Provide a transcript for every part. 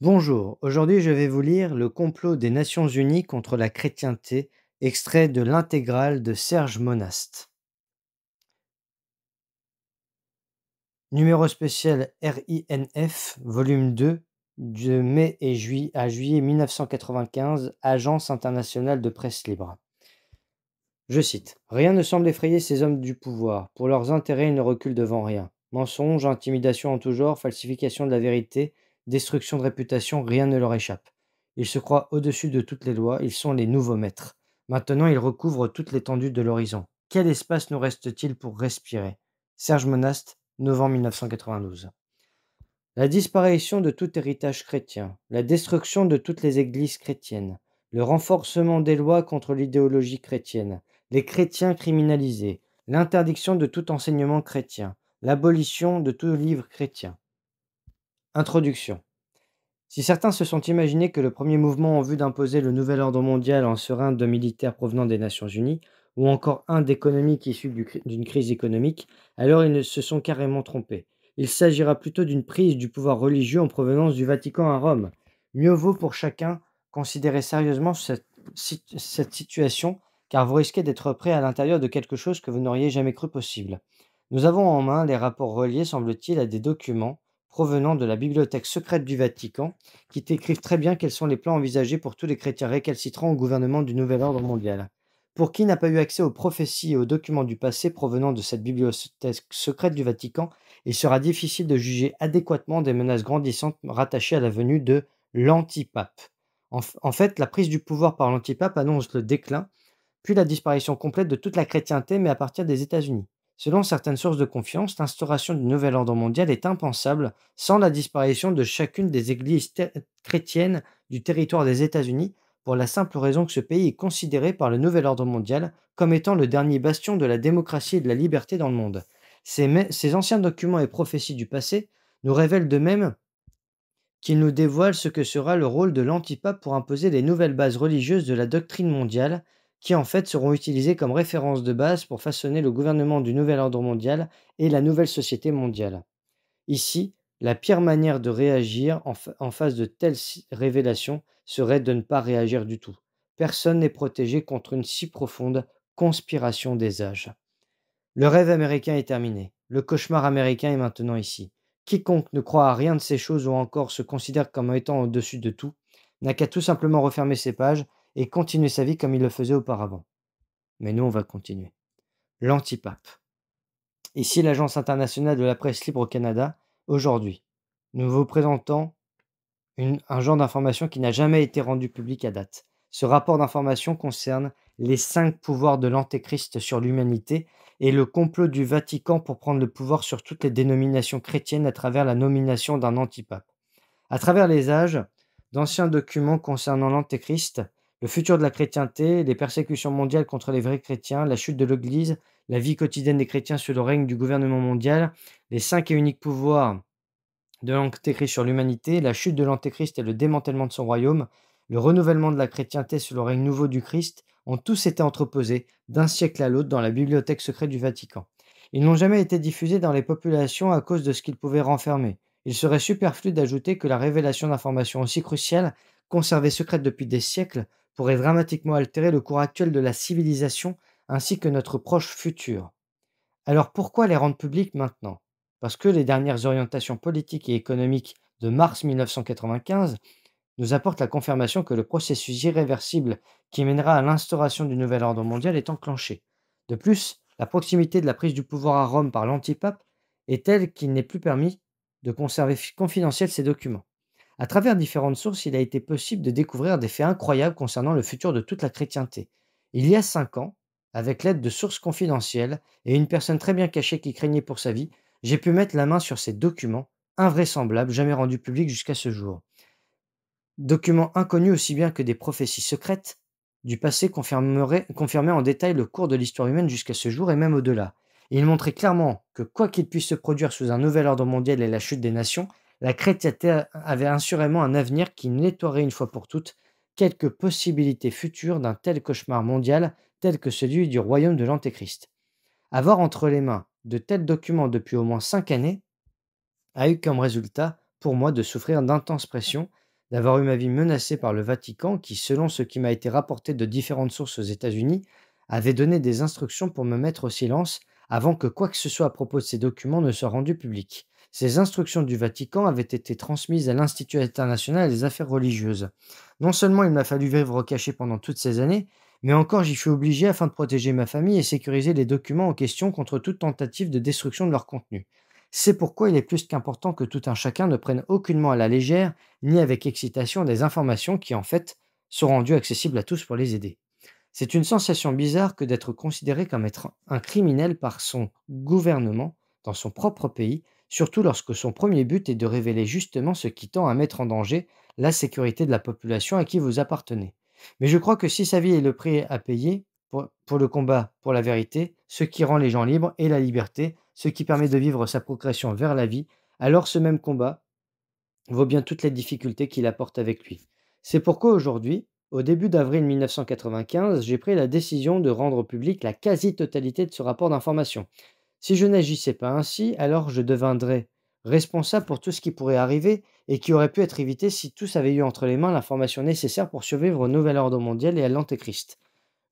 Bonjour, aujourd'hui je vais vous lire Le complot des Nations Unies contre la chrétienté, extrait de l'intégrale de Serge Monast. Numéro spécial RINF, volume 2, de mai et à juillet 1995, Agence internationale de presse libre. Je cite: Rien ne semble effrayer ces hommes du pouvoir. Pour leurs intérêts, ils ne reculent devant rien. Mensonges, intimidation en tout genre, falsification de la vérité, destruction de réputation, rien ne leur échappe. Ils se croient au-dessus de toutes les lois, ils sont les nouveaux maîtres. Maintenant, ils recouvrent toute l'étendue de l'horizon. Quel espace nous reste-t-il pour respirer? Serge Monast, novembre 1992. La disparition de tout héritage chrétien, la destruction de toutes les églises chrétiennes, le renforcement des lois contre l'idéologie chrétienne, les chrétiens criminalisés, l'interdiction de tout enseignement chrétien, l'abolition de tout livre chrétien. Introduction. Si certains se sont imaginés que le premier mouvement en vue d'imposer le nouvel ordre mondial en serait un de militaires provenant des Nations Unies, ou encore un d'économique issu d'une crise économique, alors ils ne se sont carrément trompés. Il s'agira plutôt d'une prise du pouvoir religieux en provenance du Vatican à Rome. Mieux vaut pour chacun considérer sérieusement cette situation, car vous risquez d'être prêt à l'intérieur de quelque chose que vous n'auriez jamais cru possible. Nous avons en main les rapports reliés, semble-t-il, à des documents provenant de la bibliothèque secrète du Vatican, qui décrivent très bien quels sont les plans envisagés pour tous les chrétiens récalcitrants au gouvernement du nouvel ordre mondial. Pour qui n'a pas eu accès aux prophéties et aux documents du passé provenant de cette bibliothèque secrète du Vatican, il sera difficile de juger adéquatement des menaces grandissantes rattachées à la venue de l'antipape. En fait, la prise du pouvoir par l'antipape annonce le déclin, puis la disparition complète de toute la chrétienté, mais à partir des États-Unis. Selon certaines sources de confiance, l'instauration du nouvel ordre mondial est impensable sans la disparition de chacune des églises chrétiennes du territoire des États-Unis, pour la simple raison que ce pays est considéré par le nouvel ordre mondial comme étant le dernier bastion de la démocratie et de la liberté dans le monde. Ces anciens documents et prophéties du passé nous révèlent de même qu'ils nous dévoilent ce que sera le rôle de l'antipape pour imposer les nouvelles bases religieuses de la doctrine mondiale, qui en fait seront utilisées comme référence de base pour façonner le gouvernement du nouvel ordre mondial et la nouvelle société mondiale. Ici, la pire manière de réagir en face de telles révélations serait de ne pas réagir du tout. Personne n'est protégé contre une si profonde conspiration des âges. Le rêve américain est terminé. Le cauchemar américain est maintenant ici. Quiconque ne croit à rien de ces choses ou encore se considère comme étant au-dessus de tout, n'a qu'à tout simplement refermer ses pages et continuer sa vie comme il le faisait auparavant. Mais nous, on va continuer. L'antipape. Ici l'Agence internationale de la presse libre au Canada. Aujourd'hui, nous vous présentons un genre d'information qui n'a jamais été rendu public à date. Ce rapport d'information concerne les 5 pouvoirs de l'Antéchrist sur l'humanité et le complot du Vatican pour prendre le pouvoir sur toutes les dénominations chrétiennes à travers la nomination d'un antipape. À travers les âges, d'anciens documents concernant l'Antéchrist, le futur de la chrétienté, les persécutions mondiales contre les vrais chrétiens, la chute de l'Église, la vie quotidienne des chrétiens sous le règne du gouvernement mondial, les 5 et uniques pouvoirs de l'Antéchrist sur l'humanité, la chute de l'Antéchrist et le démantèlement de son royaume, le renouvellement de la chrétienté sous le règne nouveau du Christ, ont tous été entreposés d'un siècle à l'autre dans la bibliothèque secrète du Vatican. Ils n'ont jamais été diffusés dans les populations à cause de ce qu'ils pouvaient renfermer. Il serait superflu d'ajouter que la révélation d'informations aussi cruciales, conservées secrètes depuis des siècles, pourrait dramatiquement altérer le cours actuel de la civilisation ainsi que notre proche futur. Alors pourquoi les rendre publics maintenant? Parce que les dernières orientations politiques et économiques de mars 1995 nous apportent la confirmation que le processus irréversible qui mènera à l'instauration du nouvel ordre mondial est enclenché. De plus, la proximité de la prise du pouvoir à Rome par l'antipape est telle qu'il n'est plus permis de conserver confidentiels ces documents. À travers différentes sources, il a été possible de découvrir des faits incroyables concernant le futur de toute la chrétienté. Il y a 5 ans, avec l'aide de sources confidentielles et une personne très bien cachée qui craignait pour sa vie, j'ai pu mettre la main sur ces documents, invraisemblables, jamais rendus publics jusqu'à ce jour. Documents inconnus aussi bien que des prophéties secrètes du passé confirmaient en détail le cours de l'histoire humaine jusqu'à ce jour et même au-delà. Et ils montraient clairement que quoi qu'il puisse se produire sous un nouvel ordre mondial et la chute des nations, la chrétienté avait assurément un avenir qui nettoierait une fois pour toutes quelques possibilités futures d'un tel cauchemar mondial tel que celui du royaume de l'Antéchrist. Avoir entre les mains de tels documents depuis au moins 5 années a eu comme résultat, pour moi, de souffrir d'intenses pressions d'avoir eu ma vie menacée par le Vatican qui, selon ce qui m'a été rapporté de différentes sources aux États-Unis, avait donné des instructions pour me mettre au silence avant que quoi que ce soit à propos de ces documents ne soit rendu public. Ces instructions du Vatican avaient été transmises à l'Institut international des affaires religieuses. Non seulement il m'a fallu vivre caché pendant toutes ces années, mais encore j'y fus obligé afin de protéger ma famille et sécuriser les documents en question contre toute tentative de destruction de leur contenu. C'est pourquoi il est plus qu'important que tout un chacun ne prenne aucunement à la légère, ni avec excitation, des informations qui, en fait, sont rendues accessibles à tous pour les aider. C'est une sensation bizarre que d'être considéré comme être un criminel par son gouvernement dans son propre pays, surtout lorsque son premier but est de révéler justement ce qui tend à mettre en danger la sécurité de la population à qui vous appartenez. Mais je crois que si sa vie est le prix à payer pour le combat pour la vérité, ce qui rend les gens libres et la liberté, ce qui permet de vivre sa progression vers la vie, alors ce même combat vaut bien toutes les difficultés qu'il apporte avec lui. C'est pourquoi aujourd'hui, au début d'avril 1995, j'ai pris la décision de rendre publique la quasi-totalité de ce rapport d'information. Si je n'agissais pas ainsi, alors je deviendrais responsable pour tout ce qui pourrait arriver et qui aurait pu être évité si tous avaient eu entre les mains l'information nécessaire pour survivre au nouvel ordre mondial et à l'Antéchrist.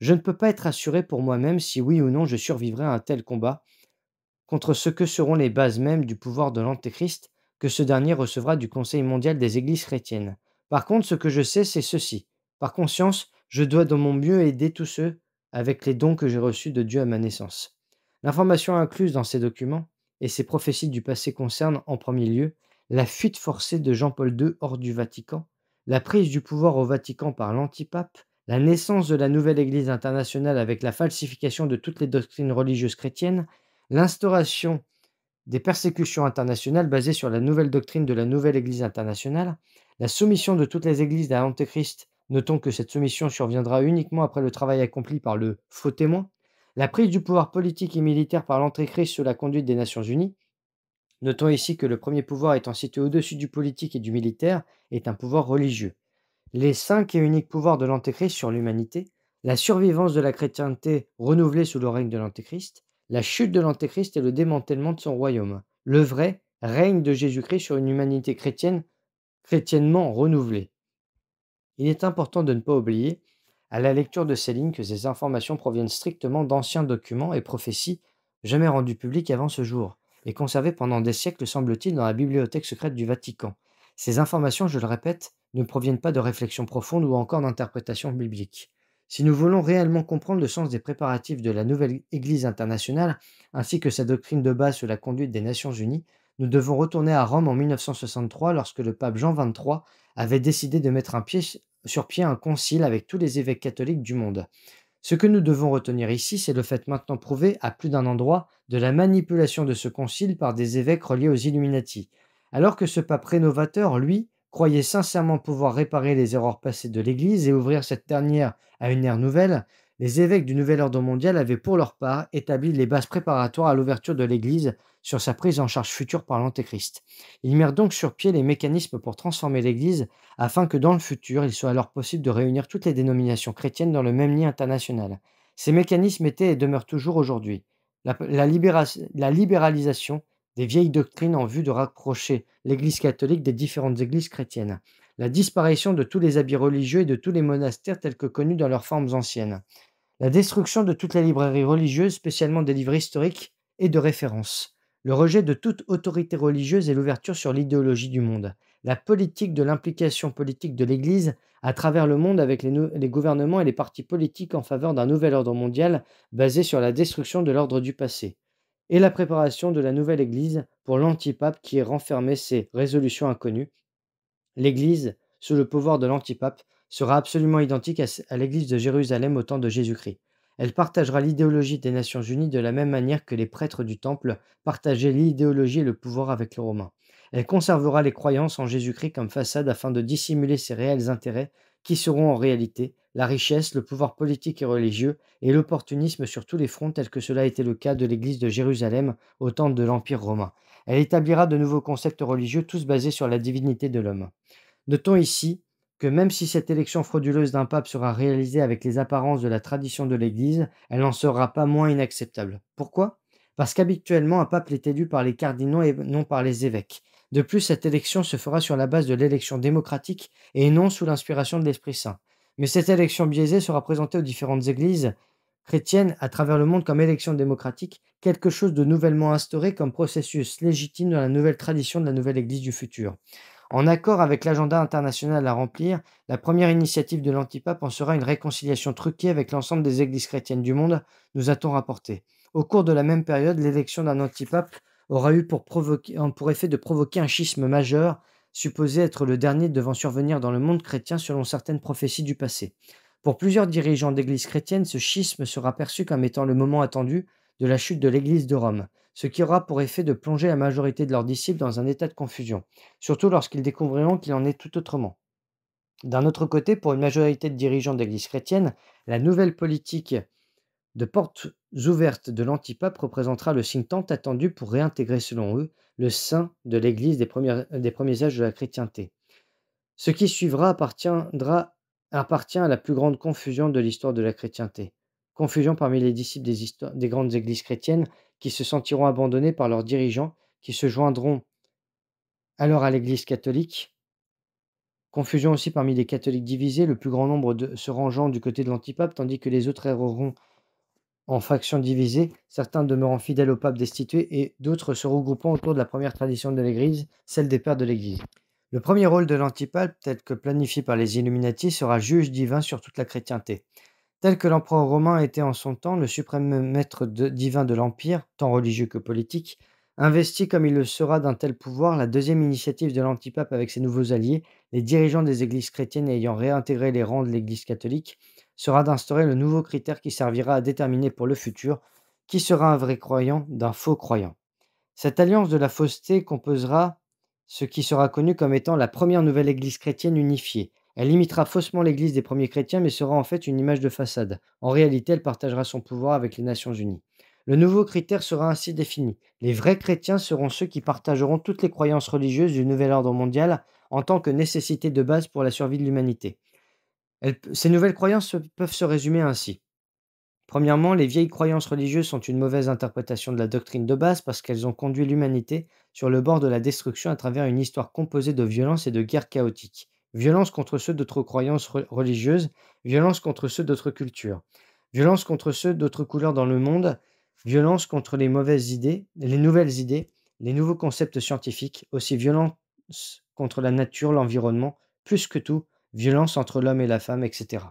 Je ne peux pas être assuré pour moi-même si oui ou non je survivrai à un tel combat, contre ce que seront les bases mêmes du pouvoir de l'Antéchrist que ce dernier recevra du Conseil mondial des Églises chrétiennes. Par contre, ce que je sais, c'est ceci. Par conscience, je dois de mon mieux aider tous ceux avec les dons que j'ai reçus de Dieu à ma naissance. L'information incluse dans ces documents et ces prophéties du passé concernent, en premier lieu, la fuite forcée de Jean-Paul II hors du Vatican, la prise du pouvoir au Vatican par l'antipape, la naissance de la nouvelle Église internationale avec la falsification de toutes les doctrines religieuses chrétiennes, l'instauration des persécutions internationales basées sur la nouvelle doctrine de la nouvelle Église internationale, la soumission de toutes les églises à l'Antéchrist, notons que cette soumission surviendra uniquement après le travail accompli par le faux témoin, la prise du pouvoir politique et militaire par l'Antéchrist sous la conduite des Nations Unies, notons ici que le premier pouvoir étant situé au-dessus du politique et du militaire est un pouvoir religieux, les 5 et uniques pouvoirs de l'Antéchrist sur l'humanité, la survivance de la chrétienté renouvelée sous le règne de l'Antéchrist, la chute de l'Antéchrist et le démantèlement de son royaume, le vrai règne de Jésus-Christ sur une humanité chrétienne, chrétiennement renouvelée. Il est important de ne pas oublier, à la lecture de ces lignes, que ces informations proviennent strictement d'anciens documents et prophéties jamais rendus publics avant ce jour, et conservés pendant des siècles, semble-t-il, dans la bibliothèque secrète du Vatican. Ces informations, je le répète, ne proviennent pas de réflexions profondes ou encore d'interprétations bibliques. Si nous voulons réellement comprendre le sens des préparatifs de la nouvelle Église internationale, ainsi que sa doctrine de base sous la conduite des Nations Unies, nous devons retourner à Rome en 1963 lorsque le pape Jean XXIII avait décidé de mettre sur pied un concile avec tous les évêques catholiques du monde. Ce que nous devons retenir ici, c'est le fait maintenant prouvé à plus d'un endroit de la manipulation de ce concile par des évêques reliés aux Illuminati. Alors que ce pape rénovateur, lui, croyait sincèrement pouvoir réparer les erreurs passées de l'Église et ouvrir cette dernière à une ère nouvelle, les évêques du nouvel ordre mondial avaient pour leur part établi les bases préparatoires à l'ouverture de l'Église sur sa prise en charge future par l'Antéchrist. Ils mirent donc sur pied les mécanismes pour transformer l'Église afin que dans le futur, il soit alors possible de réunir toutes les dénominations chrétiennes dans le même lien international. Ces mécanismes étaient et demeurent toujours aujourd'hui la libéralisation des vieilles doctrines en vue de rapprocher l'Église catholique des différentes églises chrétiennes, la disparition de tous les habits religieux et de tous les monastères tels que connus dans leurs formes anciennes, la destruction de toutes les librairies religieuses, spécialement des livres historiques et de référence, le rejet de toute autorité religieuse et l'ouverture sur l'idéologie du monde, la politique de l'implication politique de l'Église à travers le monde avec les gouvernements et les partis politiques en faveur d'un nouvel ordre mondial basé sur la destruction de l'ordre du passé, et la préparation de la nouvelle Église pour l'antipape qui renfermait ses résolutions inconnues. L'Église, sous le pouvoir de l'antipape, sera absolument identique à l'Église de Jérusalem au temps de Jésus-Christ. Elle partagera l'idéologie des Nations Unies de la même manière que les prêtres du Temple partageaient l'idéologie et le pouvoir avec les Romains. Elle conservera les croyances en Jésus-Christ comme façade afin de dissimuler ses réels intérêts qui seront en réalité la richesse, le pouvoir politique et religieux et l'opportunisme sur tous les fronts tels que cela a été le cas de l'Église de Jérusalem au temps de l'Empire romain. Elle établira de nouveaux concepts religieux tous basés sur la divinité de l'homme. Notons ici que même si cette élection frauduleuse d'un pape sera réalisée avec les apparences de la tradition de l'Église, elle n'en sera pas moins inacceptable. Pourquoi? Parce qu'habituellement, un pape est élu par les cardinaux et non par les évêques. De plus, cette élection se fera sur la base de l'élection démocratique et non sous l'inspiration de l'Esprit Saint. Mais cette élection biaisée sera présentée aux différentes églises chrétiennes à travers le monde comme élection démocratique, quelque chose de nouvellement instauré comme processus légitime dans la nouvelle tradition de la nouvelle Église du futur. En accord avec l'agenda international à remplir, la première initiative de l'antipape en sera une réconciliation truquée avec l'ensemble des églises chrétiennes du monde, nous a-t-on rapporté. Au cours de la même période, l'élection d'un antipape aura eu pour effet de provoquer un schisme majeur, supposé être le dernier devant survenir dans le monde chrétien selon certaines prophéties du passé. Pour plusieurs dirigeants d'églises chrétiennes, ce schisme sera perçu comme étant le moment attendu de la chute de l'Église de Rome, ce qui aura pour effet de plonger la majorité de leurs disciples dans un état de confusion, surtout lorsqu'ils découvriront qu'il en est tout autrement. D'un autre côté, pour une majorité de dirigeants d'églises chrétiennes, la nouvelle politique de portes ouvertes de l'antipape représentera le signe tant attendu pour réintégrer, selon eux, le sein de l'Église des premiers âges de la chrétienté. Ce qui suivra appartient à la plus grande confusion de l'histoire de la chrétienté. Confusion parmi les disciples des grandes églises chrétiennes qui se sentiront abandonnés par leurs dirigeants, qui se joindront alors à l'Église catholique. Confusion aussi parmi les catholiques divisés, le plus grand nombre se rangeant du côté de l'antipape, tandis que les autres erreront en factions divisées, certains demeurant fidèles au pape destitué et d'autres se regroupant autour de la première tradition de l'Église, celle des pères de l'Église. Le premier rôle de l'antipape, tel que planifié par les Illuminati, sera juge divin sur toute la chrétienté. Tel que l'empereur romain était en son temps le suprême maître divin de l'Empire, tant religieux que politique, investi comme il le sera d'un tel pouvoir, la deuxième initiative de l'antipape avec ses nouveaux alliés, les dirigeants des églises chrétiennes ayant réintégré les rangs de l'Église catholique, sera d'instaurer le nouveau critère qui servira à déterminer pour le futur qui sera un vrai croyant d'un faux croyant. Cette alliance de la fausseté composera ce qui sera connu comme étant la première nouvelle Église chrétienne unifiée. Elle imitera faussement l'Église des premiers chrétiens, mais sera en fait une image de façade. En réalité, elle partagera son pouvoir avec les Nations unies. Le nouveau critère sera ainsi défini. Les vrais chrétiens seront ceux qui partageront toutes les croyances religieuses du nouvel ordre mondial en tant que nécessité de base pour la survie de l'humanité. Ces nouvelles croyances peuvent se résumer ainsi. Premièrement, les vieilles croyances religieuses sont une mauvaise interprétation de la doctrine de base parce qu'elles ont conduit l'humanité sur le bord de la destruction à travers une histoire composée de violences et de guerres chaotiques. Violence contre ceux d'autres croyances religieuses, violence contre ceux d'autres cultures, violence contre ceux d'autres couleurs dans le monde, violence contre les mauvaises idées, les nouvelles idées, les nouveaux concepts scientifiques, aussi violence contre la nature, l'environnement, plus que tout, violence entre l'homme et la femme, etc.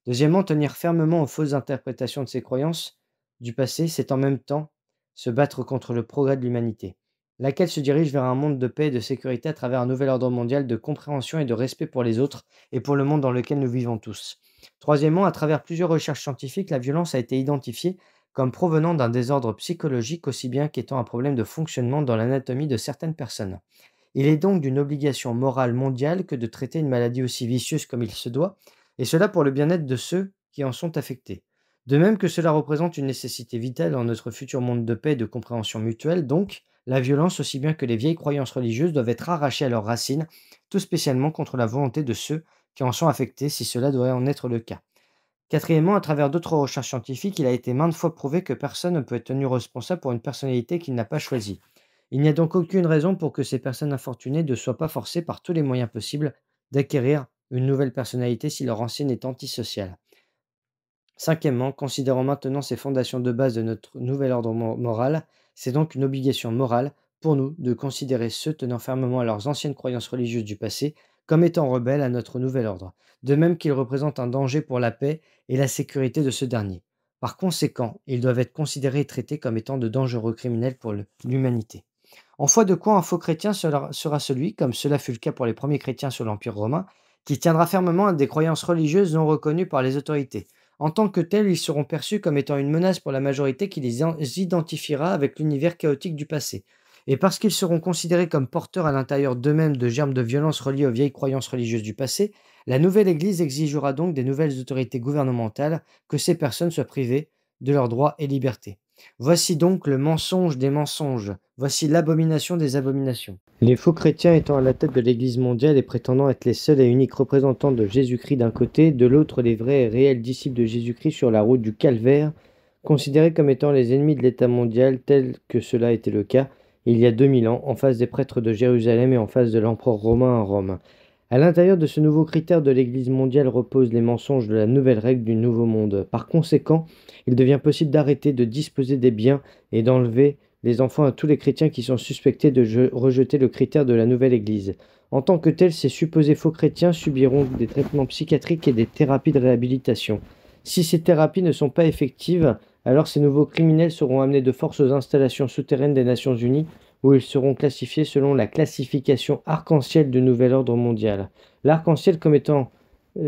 Deuxièmement, tenir fermement aux fausses interprétations de ses croyances du passé, c'est en même temps se battre contre le progrès de l'humanité, laquelle se dirige vers un monde de paix et de sécurité à travers un nouvel ordre mondial de compréhension et de respect pour les autres et pour le monde dans lequel nous vivons tous. Troisièmement, à travers plusieurs recherches scientifiques, la violence a été identifiée comme provenant d'un désordre psychologique aussi bien qu'étant un problème de fonctionnement dans l'anatomie de certaines personnes. Il est donc d'une obligation morale mondiale que de traiter une maladie aussi vicieuse comme il se doit, et cela pour le bien-être de ceux qui en sont affectés. De même que cela représente une nécessité vitale dans notre futur monde de paix et de compréhension mutuelle, donc, la violence aussi bien que les vieilles croyances religieuses doivent être arrachées à leurs racines, tout spécialement contre la volonté de ceux qui en sont affectés si cela doit en être le cas. Quatrièmement, à travers d'autres recherches scientifiques, il a été maintes fois prouvé que personne ne peut être tenu responsable pour une personnalité qu'il n'a pas choisie. Il n'y a donc aucune raison pour que ces personnes infortunées ne soient pas forcées par tous les moyens possibles d'acquérir une nouvelle personnalité si leur ancienne est antisociale. Cinquièmement, considérant maintenant ces fondations de base de notre nouvel ordre moral, c'est donc une obligation morale pour nous de considérer ceux tenant fermement à leurs anciennes croyances religieuses du passé comme étant rebelles à notre nouvel ordre, de même qu'ils représentent un danger pour la paix et la sécurité de ce dernier. Par conséquent, ils doivent être considérés et traités comme étant de dangereux criminels pour l'humanité. En foi de quoi un faux chrétien sera celui, comme cela fut le cas pour les premiers chrétiens sur l'Empire romain, qui tiendra fermement à des croyances religieuses non reconnues par les autorités. En tant que tels, ils seront perçus comme étant une menace pour la majorité qui les identifiera avec l'univers chaotique du passé. Et parce qu'ils seront considérés comme porteurs à l'intérieur d'eux-mêmes de germes de violence reliés aux vieilles croyances religieuses du passé, la nouvelle Église exigera donc des nouvelles autorités gouvernementales que ces personnes soient privées de leurs droits et libertés. Voici donc le mensonge des mensonges, voici l'abomination des abominations. Les faux chrétiens étant à la tête de l'Église mondiale et prétendant être les seuls et uniques représentants de Jésus-Christ d'un côté, de l'autre les vrais et réels disciples de Jésus-Christ sur la route du calvaire, considérés comme étant les ennemis de l'État mondial tel que cela était le cas, il y a 2000 ans, en face des prêtres de Jérusalem et en face de l'empereur romain à Rome. À l'intérieur de ce nouveau critère de l'Église mondiale reposent les mensonges de la nouvelle règle du nouveau monde. Par conséquent, il devient possible d'arrêter de disposer des biens et d'enlever les enfants à tous les chrétiens qui sont suspectés de rejeter le critère de la nouvelle Église. En tant que tels, ces supposés faux chrétiens subiront des traitements psychiatriques et des thérapies de réhabilitation. Si ces thérapies ne sont pas effectives, alors ces nouveaux criminels seront amenés de force aux installations souterraines des Nations Unies, où ils seront classifiés selon la classification arc-en-ciel du nouvel ordre mondial. L'arc-en-ciel comme étant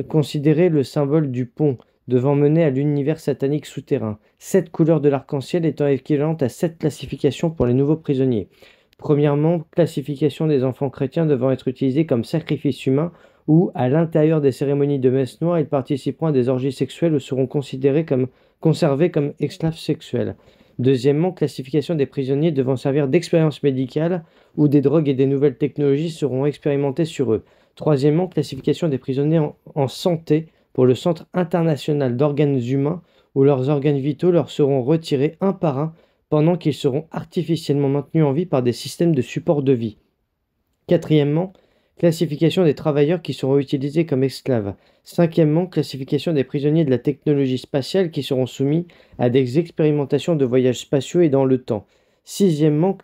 considéré le symbole du pont devant mener à l'univers satanique souterrain. 7 couleurs de l'arc-en-ciel étant équivalentes à 7 classifications pour les nouveaux prisonniers. Premièrement, classification des enfants chrétiens devant être utilisés comme sacrifice humain ou à l'intérieur des cérémonies de messe noire, ils participeront à des orgies sexuelles ou seront considérés comme conservés comme esclaves sexuels. Deuxièmement, classification des prisonniers devant servir d'expérience médicale où des drogues et des nouvelles technologies seront expérimentées sur eux. Troisièmement, classification des prisonniers en santé pour le Centre international d'organes humains où leurs organes vitaux leur seront retirés un par un pendant qu'ils seront artificiellement maintenus en vie par des systèmes de support de vie. Quatrièmement, classification des travailleurs qui seront utilisés comme esclaves. Cinquièmement, classification des prisonniers de la technologie spatiale qui seront soumis à des expérimentations de voyages spatiaux et dans le temps. Sixièmement,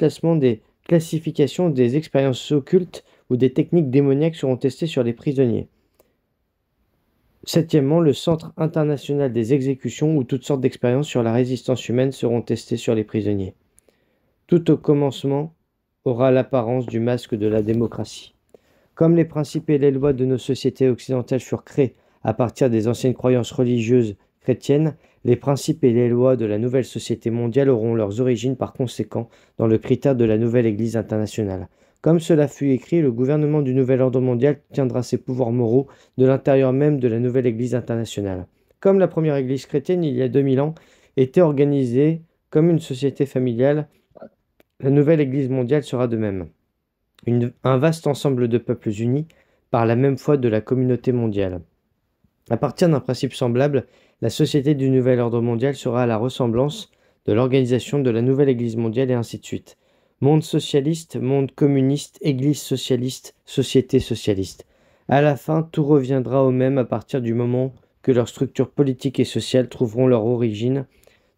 classification des expériences occultes où des techniques démoniaques seront testées sur les prisonniers. Septièmement, le Centre international des exécutions où toutes sortes d'expériences sur la résistance humaine seront testées sur les prisonniers. Tout au commencement aura l'apparence du masque de la démocratie. Comme les principes et les lois de nos sociétés occidentales furent créés à partir des anciennes croyances religieuses chrétiennes, les principes et les lois de la nouvelle société mondiale auront leurs origines par conséquent dans le critère de la nouvelle Église internationale. Comme cela fut écrit, le gouvernement du nouvel ordre mondial tiendra ses pouvoirs moraux de l'intérieur même de la nouvelle Église internationale. Comme la première Église chrétienne, il y a 2000 ans, était organisée comme une société familiale, la nouvelle Église mondiale sera de même. Un vaste ensemble de peuples unis par la même foi de la communauté mondiale. À partir d'un principe semblable, la société du nouvel ordre mondial sera à la ressemblance de l'organisation de la nouvelle Église mondiale et ainsi de suite. Monde socialiste, monde communiste, Église socialiste, société socialiste. À la fin, tout reviendra au même à partir du moment que leurs structures politiques et sociales trouveront leur origine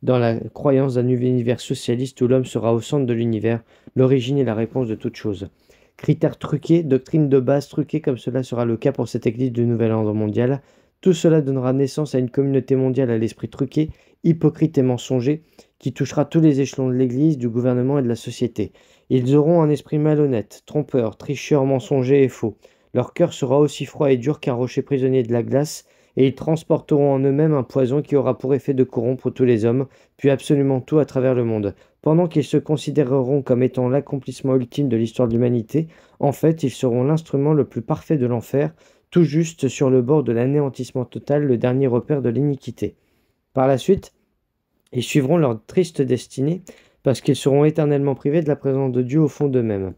dans la croyance d'un univers socialiste où l'homme sera au centre de l'univers, l'origine et la réponse de toute chose. Critères truqués, doctrine de base truquée comme cela sera le cas pour cette Église du nouvel ordre mondial. Tout cela donnera naissance à une communauté mondiale à l'esprit truqué, hypocrite et mensonger, qui touchera tous les échelons de l'Église, du gouvernement et de la société. Ils auront un esprit malhonnête, trompeur, tricheur, mensonger et faux. Leur cœur sera aussi froid et dur qu'un rocher prisonnier de la glace, et ils transporteront en eux-mêmes un poison qui aura pour effet de corrompre tous les hommes, puis absolument tout à travers le monde. Pendant qu'ils se considéreront comme étant l'accomplissement ultime de l'histoire de l'humanité, en fait, ils seront l'instrument le plus parfait de l'enfer, tout juste sur le bord de l'anéantissement total, le dernier repère de l'iniquité. Par la suite, ils suivront leur triste destinée, parce qu'ils seront éternellement privés de la présence de Dieu au fond d'eux-mêmes.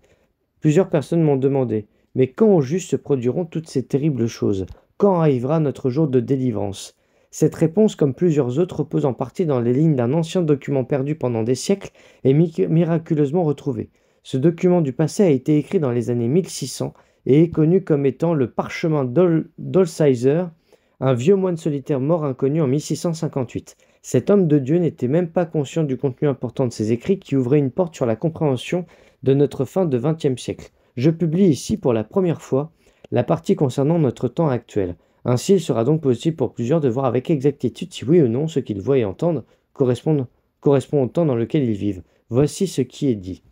Plusieurs personnes m'ont demandé, mais quand au juste se produiront toutes ces terribles choses? Quand arrivera notre jour de délivrance? Cette réponse, comme plusieurs autres, repose en partie dans les lignes d'un ancien document perdu pendant des siècles et miraculeusement retrouvé. Ce document du passé a été écrit dans les années 1600 et est connu comme étant le parchemin d'Olsheiser, un vieux moine solitaire mort inconnu en 1658. Cet homme de Dieu n'était même pas conscient du contenu important de ses écrits qui ouvraient une porte sur la compréhension de notre fin de XXe siècle. Je publie ici pour la première fois la partie concernant notre temps actuel. Ainsi, il sera donc possible pour plusieurs de voir avec exactitude si oui ou non ce qu'ils voient et entendent correspond au temps dans lequel ils vivent. Voici ce qui est dit.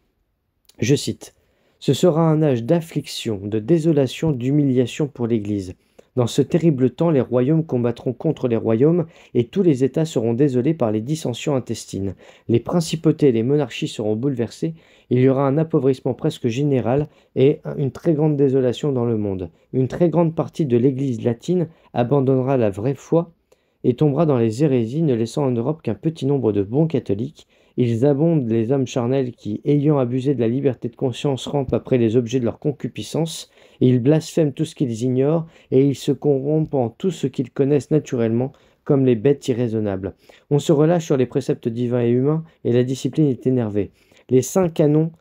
Je cite. « Ce sera un âge d'affliction, de désolation, d'humiliation pour l'Église. Dans ce terrible temps, les royaumes combattront contre les royaumes et tous les États seront désolés par les dissensions intestines. Les principautés et les monarchies seront bouleversées. Il y aura un appauvrissement presque général et une très grande désolation dans le monde. Une très grande partie de l'Église latine abandonnera la vraie foi et tombera dans les hérésies, ne laissant en Europe qu'un petit nombre de bons catholiques. Ils abondent les âmes charnelles qui, ayant abusé de la liberté de conscience, rampent après les objets de leur concupiscence. Ils blasphèment tout ce qu'ils ignorent et ils se corrompent en tout ce qu'ils connaissent naturellement, comme les bêtes irraisonnables. On se relâche sur les préceptes divins et humains et la discipline est énervée. Les saints canons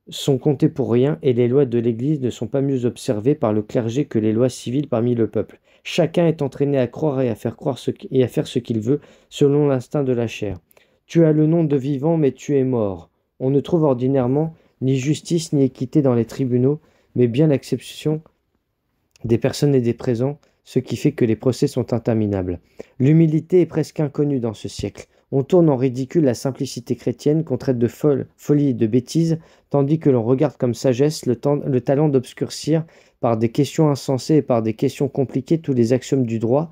sont comptées pour rien et les lois de l'Église ne sont pas mieux observées par le clergé que les lois civiles parmi le peuple. Chacun est entraîné à croire et à faire croire et à faire ce qu'il veut selon l'instinct de la chair. Tu as le nom de vivant, mais tu es mort. On ne trouve ordinairement ni justice ni équité dans les tribunaux, mais bien l'acception des personnes et des présents, ce qui fait que les procès sont interminables. L'humilité est presque inconnue dans ce siècle. On tourne en ridicule la simplicité chrétienne qu'on traite de folie et de bêtise, tandis que l'on regarde comme sagesse le talent d'obscurcir par des questions insensées et par des questions compliquées tous les axiomes du droit,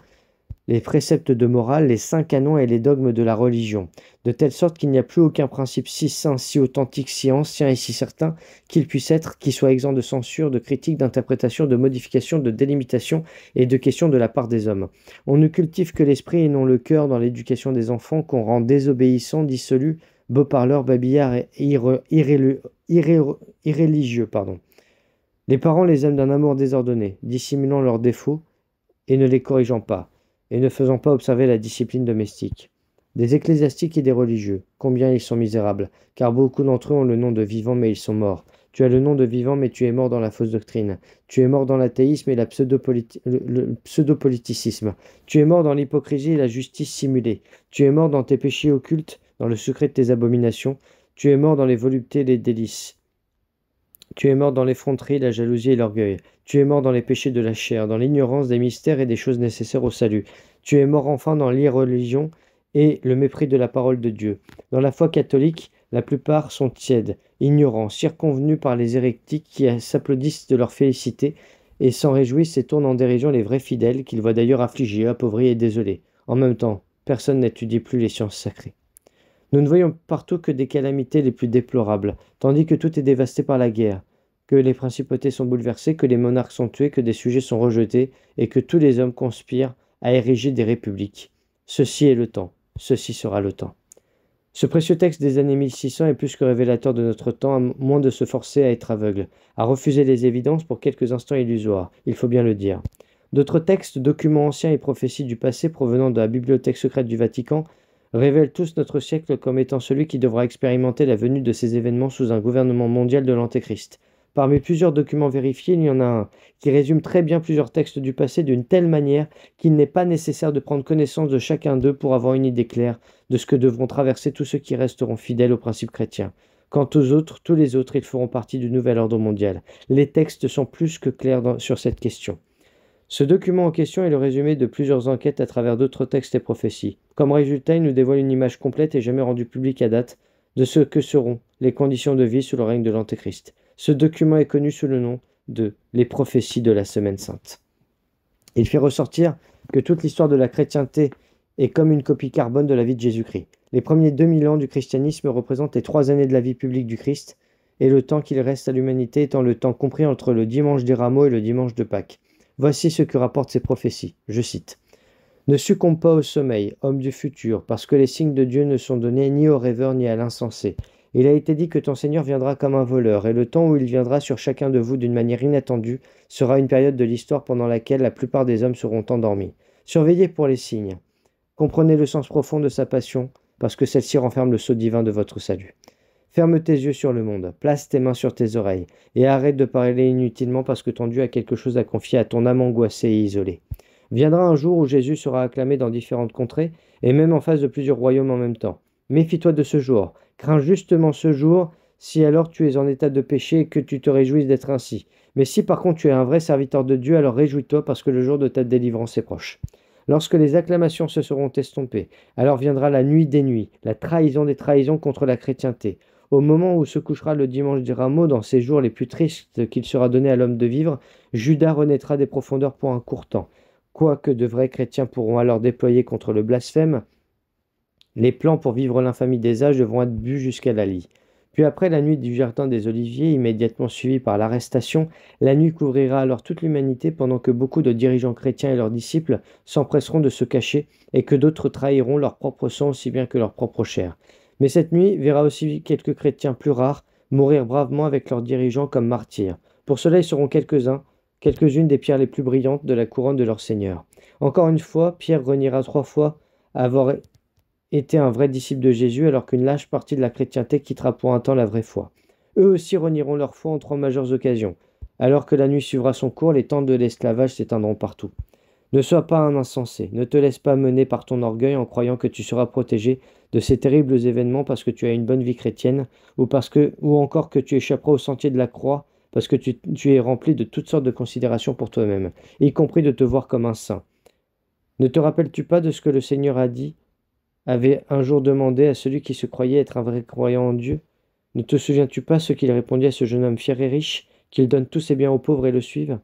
les préceptes de morale, les saints canons et les dogmes de la religion, de telle sorte qu'il n'y a plus aucun principe si saint, si authentique, si ancien et si certain qu'il puisse être, qui soit exempt de censure, de critique, d'interprétation, de modification, de délimitation et de questions de la part des hommes. On ne cultive que l'esprit et non le cœur dans l'éducation des enfants, qu'on rend désobéissants, dissolus, beaux parleurs, babillards et irréligieux. Les parents les aiment d'un amour désordonné, dissimulant leurs défauts et ne les corrigeant pas, et ne faisant pas observer la discipline domestique. Des ecclésiastiques et des religieux, combien ils sont misérables, car beaucoup d'entre eux ont le nom de vivants, mais ils sont morts. Tu as le nom de vivant, mais tu es mort dans la fausse doctrine. Tu es mort dans l'athéisme et le pseudopoliticisme. Tu es mort dans l'hypocrisie et la justice simulée. Tu es mort dans tes péchés occultes, dans le secret de tes abominations. Tu es mort dans les voluptés et les délices. Tu es mort dans l'effronterie, la jalousie et l'orgueil. Tu es mort dans les péchés de la chair, dans l'ignorance des mystères et des choses nécessaires au salut. Tu es mort enfin dans l'irreligion et le mépris de la parole de Dieu. Dans la foi catholique, la plupart sont tièdes, ignorants, circonvenus par les hérétiques qui s'applaudissent de leur félicité et s'en réjouissent et tournent en dérision les vrais fidèles qu'ils voient d'ailleurs affligés, appauvris et désolés. En même temps, personne n'étudie plus les sciences sacrées. Nous ne voyons partout que des calamités les plus déplorables, tandis que tout est dévasté par la guerre, que les principautés sont bouleversées, que les monarques sont tués, que des sujets sont rejetés, et que tous les hommes conspirent à ériger des républiques. Ceci est le temps, ceci sera le temps. Ce précieux texte des années 1600 est plus que révélateur de notre temps, à moins de se forcer à être aveugle, à refuser les évidences pour quelques instants illusoires, il faut bien le dire. D'autres textes, documents anciens et prophéties du passé provenant de la bibliothèque secrète du Vatican révèlent tous notre siècle comme étant celui qui devra expérimenter la venue de ces événements sous un gouvernement mondial de l'Antéchrist. Parmi plusieurs documents vérifiés, il y en a un qui résume très bien plusieurs textes du passé d'une telle manière qu'il n'est pas nécessaire de prendre connaissance de chacun d'eux pour avoir une idée claire de ce que devront traverser tous ceux qui resteront fidèles aux principes chrétiens. Quant aux autres, tous les autres, ils feront partie du nouvel ordre mondial. Les textes sont plus que clairs sur cette question. Ce document en question est le résumé de plusieurs enquêtes à travers d'autres textes et prophéties. Comme résultat, il nous dévoile une image complète et jamais rendue publique à date de ce que seront les conditions de vie sous le règne de l'Antéchrist. Ce document est connu sous le nom de « Les prophéties de la Semaine Sainte ». Il fait ressortir que toute l'histoire de la chrétienté est comme une copie carbone de la vie de Jésus-Christ. Les premiers 2000 ans du christianisme représentent les 3 années de la vie publique du Christ, et le temps qu'il reste à l'humanité étant le temps compris entre le dimanche des Rameaux et le dimanche de Pâques. Voici ce que rapportent ces prophéties, je cite. « Ne succombe pas au sommeil, homme du futur, parce que les signes de Dieu ne sont donnés ni aux rêveurs ni à l'insensé. Il a été dit que ton Seigneur viendra comme un voleur, et le temps où il viendra sur chacun de vous d'une manière inattendue sera une période de l'histoire pendant laquelle la plupart des hommes seront endormis. Surveillez pour les signes. Comprenez le sens profond de sa passion, parce que celle-ci renferme le sceau divin de votre salut. Ferme tes yeux sur le monde, place tes mains sur tes oreilles, et arrête de parler inutilement parce que ton Dieu a quelque chose à confier à ton âme angoissée et isolée. Viendra un jour où Jésus sera acclamé dans différentes contrées, et même en face de plusieurs royaumes en même temps. Méfie-toi de ce jour, crains justement ce jour, si alors tu es en état de péché et que tu te réjouisses d'être ainsi. Mais si par contre tu es un vrai serviteur de Dieu, alors réjouis-toi parce que le jour de ta délivrance est proche. Lorsque les acclamations se seront estompées, alors viendra la nuit des nuits, la trahison des trahisons contre la chrétienté. Au moment où se couchera le dimanche des Rameaux, dans ces jours les plus tristes qu'il sera donné à l'homme de vivre, Judas renaîtra des profondeurs pour un court temps. Quoique de vrais chrétiens pourront alors déployer contre le blasphème, les plans pour vivre l'infamie des âges devront être bu jusqu'à la lie. Puis après la nuit du jardin des Oliviers, immédiatement suivie par l'arrestation, la nuit couvrira alors toute l'humanité pendant que beaucoup de dirigeants chrétiens et leurs disciples s'empresseront de se cacher et que d'autres trahiront leur propre sang aussi bien que leur propre chair. Mais cette nuit verra aussi quelques chrétiens plus rares mourir bravement avec leurs dirigeants comme martyrs. Pour cela, ils seront quelques-unes des pierres les plus brillantes de la couronne de leur Seigneur. Encore une fois, Pierre reniera 3 fois avoir été un vrai disciple de Jésus alors qu'une large partie de la chrétienté quittera pour un temps la vraie foi. Eux aussi renieront leur foi en 3 majeures occasions. Alors que la nuit suivra son cours, les tentes de l'esclavage s'éteindront partout. Ne sois pas un insensé, ne te laisse pas mener par ton orgueil en croyant que tu seras protégé de ces terribles événements parce que tu as une bonne vie chrétienne, ou encore que tu échapperas au sentier de la croix parce que tu es rempli de toutes sortes de considérations pour toi-même, y compris de te voir comme un saint. Ne te rappelles-tu pas de ce que le Seigneur avait un jour demandé à celui qui se croyait être un vrai croyant en Dieu? Ne te souviens-tu pas ce qu'il répondit à ce jeune homme fier et riche, qu'il donne tous ses biens aux pauvres et le suive?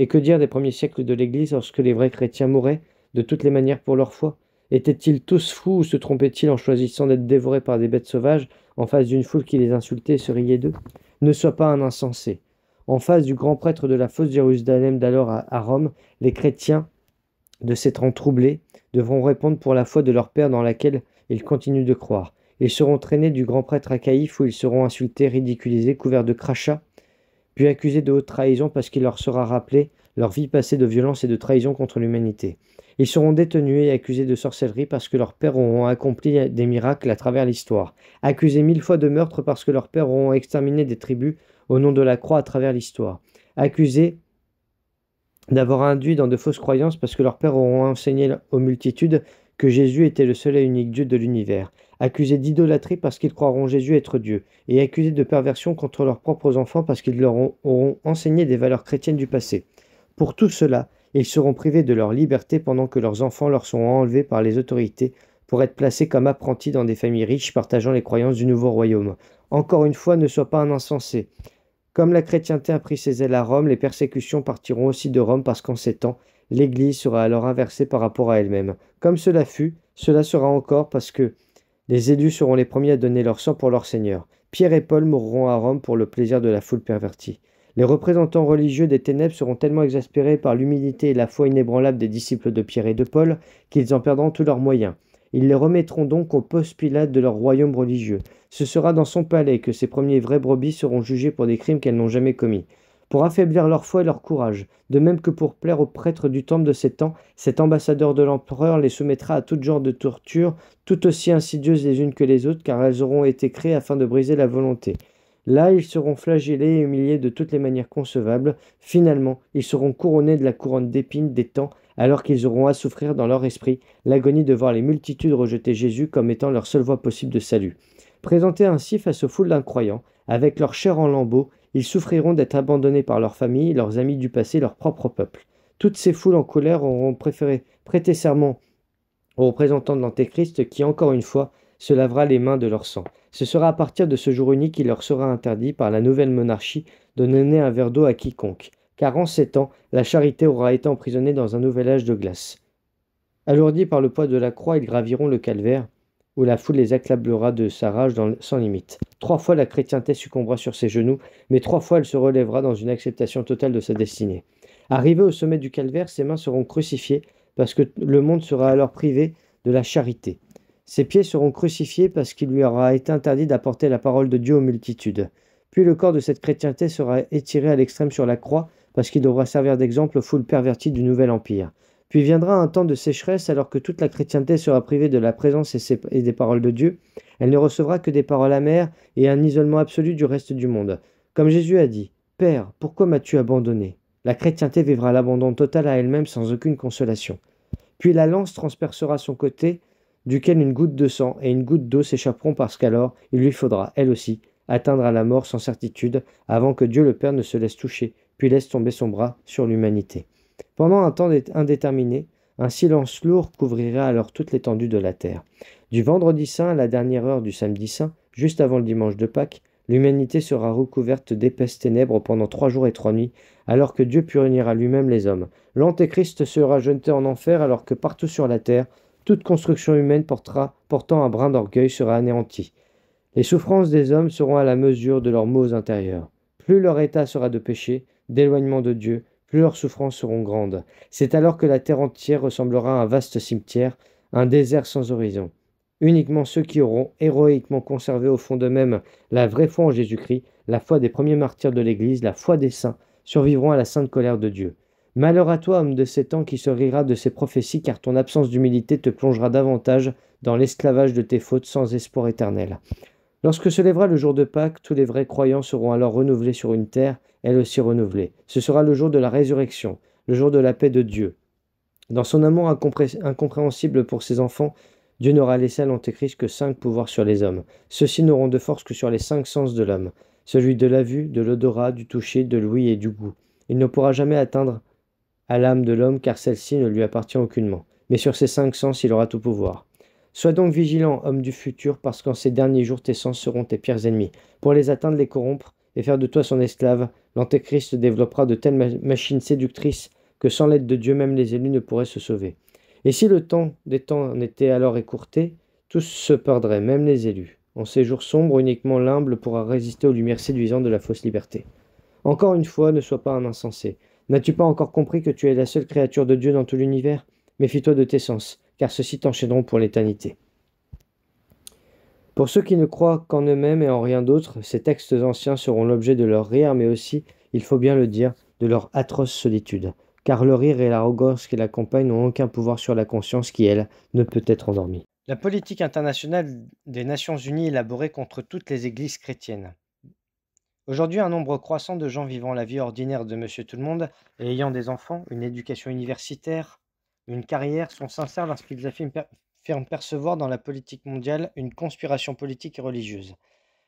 Et que dire des premiers siècles de l'Église lorsque les vrais chrétiens mouraient de toutes les manières pour leur foi? Étaient-ils tous fous ou se trompaient-ils en choisissant d'être dévorés par des bêtes sauvages en face d'une foule qui les insultait et se riait d'eux? Ne sois pas un insensé. En face du grand prêtre de la fausse Jérusalem d'alors à Rome, les chrétiens, de s'être troublés, devront répondre pour la foi de leur Père dans laquelle ils continuent de croire. Ils seront traînés du grand prêtre à Caïphe où ils seront insultés, ridiculisés, couverts de crachats, puis accusés de haute trahison parce qu'il leur sera rappelé leur vie passée de violence et de trahison contre l'humanité. Ils seront détenus et accusés de sorcellerie parce que leurs pères auront accompli des miracles à travers l'histoire. Accusés 1000 fois de meurtre parce que leurs pères auront exterminé des tribus au nom de la croix à travers l'histoire. Accusés d'avoir induit dans de fausses croyances parce que leurs pères auront enseigné aux multitudes que Jésus était le seul et unique Dieu de l'univers, accusés d'idolâtrie parce qu'ils croiront Jésus être Dieu, et accusés de perversion contre leurs propres enfants parce qu'ils leur auront enseigné des valeurs chrétiennes du passé. Pour tout cela, ils seront privés de leur liberté pendant que leurs enfants leur sont enlevés par les autorités pour être placés comme apprentis dans des familles riches partageant les croyances du nouveau royaume. Encore une fois, ne sois pas un insensé. Comme la chrétienté a pris ses ailes à Rome, les persécutions partiront aussi de Rome parce qu'en ces temps, l'Église sera alors inversée par rapport à elle-même. Comme cela fut, cela sera encore parce que les élus seront les premiers à donner leur sang pour leur Seigneur. Pierre et Paul mourront à Rome pour le plaisir de la foule pervertie. Les représentants religieux des ténèbres seront tellement exaspérés par l'humilité et la foi inébranlable des disciples de Pierre et de Paul qu'ils en perdront tous leurs moyens. Ils les remettront donc au Ponce Pilate de leur royaume religieux. Ce sera dans son palais que ces premiers vrais brebis seront jugés pour des crimes qu'elles n'ont jamais commis, pour affaiblir leur foi et leur courage. De même que pour plaire aux prêtres du temple de ces temps, cet ambassadeur de l'empereur les soumettra à tout genre de tortures, tout aussi insidieuses les unes que les autres, car elles auront été créées afin de briser la volonté. Là, ils seront flagellés et humiliés de toutes les manières concevables. Finalement, ils seront couronnés de la couronne d'épines des temps, alors qu'ils auront à souffrir dans leur esprit l'agonie de voir les multitudes rejeter Jésus comme étant leur seule voie possible de salut. Présentés ainsi face aux foules d'incroyants, avec leur chair en lambeaux, ils souffriront d'être abandonnés par leurs familles, leurs amis du passé, leur propre peuple. Toutes ces foules en colère auront préféré prêter serment aux représentants de l'Antéchrist qui, encore une fois, se lavera les mains de leur sang. Ce sera à partir de ce jour unique qu'il leur sera interdit par la nouvelle monarchie de donner un verre d'eau à quiconque, car en ces temps, la charité aura été emprisonnée dans un nouvel âge de glace. Alourdis par le poids de la croix, ils graviront le calvaire, où la foule les accablera de sa rage sans limite. 3 fois la chrétienté succombera sur ses genoux, mais 3 fois elle se relèvera dans une acceptation totale de sa destinée. Arrivés au sommet du calvaire, ses mains seront crucifiées, parce que le monde sera alors privé de la charité. Ses pieds seront crucifiés parce qu'il lui aura été interdit d'apporter la parole de Dieu aux multitudes. Puis le corps de cette chrétienté sera étiré à l'extrême sur la croix, parce qu'il devra servir d'exemple aux foules perverties du nouvel empire. Puis viendra un temps de sécheresse alors que toute la chrétienté sera privée de la présence et des paroles de Dieu. Elle ne recevra que des paroles amères et un isolement absolu du reste du monde. Comme Jésus a dit, « Père, pourquoi m'as-tu abandonné ?» La chrétienté vivra l'abandon total à elle-même sans aucune consolation. Puis la lance transpercera son côté, duquel une goutte de sang et une goutte d'eau s'échapperont parce qu'alors il lui faudra, elle aussi, atteindre à la mort sans certitude avant que Dieu le Père ne se laisse toucher, puis laisse tomber son bras sur l'humanité. Pendant un temps indéterminé, un silence lourd couvrira alors toute l'étendue de la terre. Du vendredi saint à la dernière heure du samedi saint, juste avant le dimanche de Pâques, l'humanité sera recouverte d'épaisses ténèbres pendant 3 jours et 3 nuits, alors que Dieu punira lui-même les hommes. L'Antéchrist sera jeté en enfer alors que partout sur la terre, toute construction humaine portant un brin d'orgueil sera anéantie. Les souffrances des hommes seront à la mesure de leurs maux intérieurs. Plus leur état sera de péché, d'éloignement de Dieu, plus leurs souffrances seront grandes. C'est alors que la terre entière ressemblera à un vaste cimetière, un désert sans horizon. Uniquement ceux qui auront héroïquement conservé au fond d'eux-mêmes la vraie foi en Jésus-Christ, la foi des premiers martyrs de l'Église, la foi des saints, survivront à la sainte colère de Dieu. Malheur à toi, homme de ces temps, qui se rira de ces prophéties, car ton absence d'humilité te plongera davantage dans l'esclavage de tes fautes sans espoir éternel. Lorsque se lèvera le jour de Pâques, tous les vrais croyants seront alors renouvelés sur une terre, elle aussi renouvelée. Ce sera le jour de la résurrection, le jour de la paix de Dieu. Dans son amour incompréhensible pour ses enfants, Dieu n'aura laissé à l'Antéchrist que 5 pouvoirs sur les hommes. Ceux-ci n'auront de force que sur les 5 sens de l'homme, celui de la vue, de l'odorat, du toucher, de l'ouïe et du goût. Il ne pourra jamais atteindre à l'âme de l'homme, car celle-ci ne lui appartient aucunement. Mais sur ces 5 sens, il aura tout pouvoir. Sois donc vigilant, homme du futur, parce qu'en ces derniers jours, tes sens seront tes pires ennemis. Pour les atteindre, les corrompre et faire de toi son esclave, l'Antéchrist développera de telles machines séductrices que sans l'aide de Dieu, même les élus ne pourraient se sauver. Et si le temps des temps n'était alors écourté, tous se perdraient, même les élus. En ces jours sombres, uniquement l'humble pourra résister aux lumières séduisantes de la fausse liberté. Encore une fois, ne sois pas un insensé. N'as-tu pas encore compris que tu es la seule créature de Dieu dans tout l'univers? Méfie-toi de tes sens, car ceux-ci t'enchaîneront pour l'éternité. Pour ceux qui ne croient qu'en eux-mêmes et en rien d'autre, ces textes anciens seront l'objet de leur rire, mais aussi, il faut bien le dire, de leur atroce solitude. Car le rire et l'arrogance qui l'accompagnent n'ont aucun pouvoir sur la conscience qui, elle, ne peut être endormie. La politique internationale des Nations Unies élaborée contre toutes les églises chrétiennes. Aujourd'hui, un nombre croissant de gens vivant la vie ordinaire de monsieur tout le monde et ayant des enfants, une éducation universitaire, une carrière, sont sincères lorsqu'ils affirment percevoir dans la politique mondiale une conspiration politique et religieuse.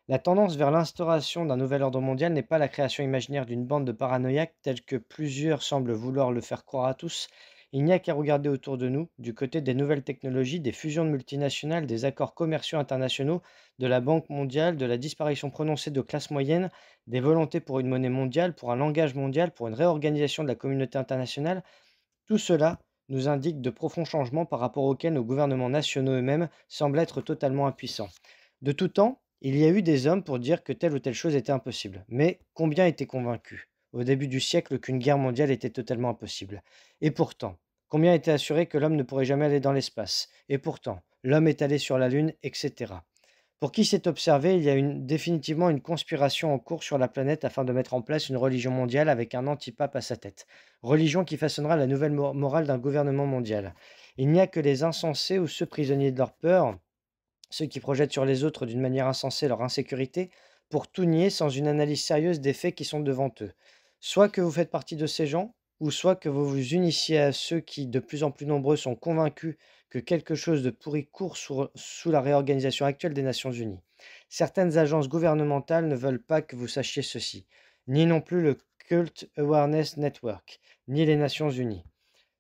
La tendance vers l'instauration d'un nouvel ordre mondial n'est pas la création imaginaire d'une bande de paranoïaques tels que plusieurs semblent vouloir le faire croire à tous. Il n'y a qu'à regarder autour de nous, du côté des nouvelles technologies, des fusions de multinationales, des accords commerciaux internationaux, de la Banque mondiale, de la disparition prononcée de classes moyennes, des volontés pour une monnaie mondiale, pour un langage mondial, pour une réorganisation de la communauté internationale. Tout cela nous indique de profonds changements par rapport auxquels nos gouvernements nationaux eux-mêmes semblent être totalement impuissants. De tout temps, il y a eu des hommes pour dire que telle ou telle chose était impossible. Mais combien étaient convaincus, au début du siècle, qu'une guerre mondiale était totalement impossible? Et pourtant, combien étaient assurés que l'homme ne pourrait jamais aller dans l'espace? Et pourtant, l'homme est allé sur la Lune, etc. Pour qui s'est observé, il y a définitivement une conspiration en cours sur la planète afin de mettre en place une religion mondiale avec un antipape à sa tête. Religion qui façonnera la nouvelle morale d'un gouvernement mondial. Il n'y a que les insensés ou ceux prisonniers de leur peur, ceux qui projettent sur les autres d'une manière insensée leur insécurité, pour tout nier sans une analyse sérieuse des faits qui sont devant eux. Soit que vous faites partie de ces gens, ou soit que vous vous unissiez à ceux qui, de plus en plus nombreux, sont convaincus que quelque chose de pourri court sous la réorganisation actuelle des Nations Unies. Certaines agences gouvernementales ne veulent pas que vous sachiez ceci, ni non plus le Cult Awareness Network, ni les Nations Unies.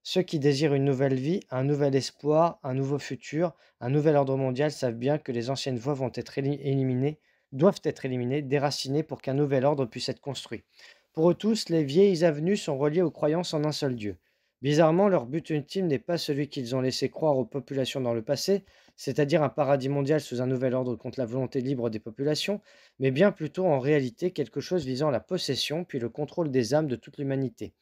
Ceux qui désirent une nouvelle vie, un nouvel espoir, un nouveau futur, un nouvel ordre mondial savent bien que les anciennes voies vont être éliminées, doivent être éliminées, déracinées pour qu'un nouvel ordre puisse être construit. Pour eux tous, les vieilles avenues sont reliées aux croyances en un seul Dieu. Bizarrement, leur but ultime n'est pas celui qu'ils ont laissé croire aux populations dans le passé, c'est-à-dire un paradis mondial sous un nouvel ordre contre la volonté libre des populations, mais bien plutôt en réalité quelque chose visant la possession puis le contrôle des âmes de toute l'humanité.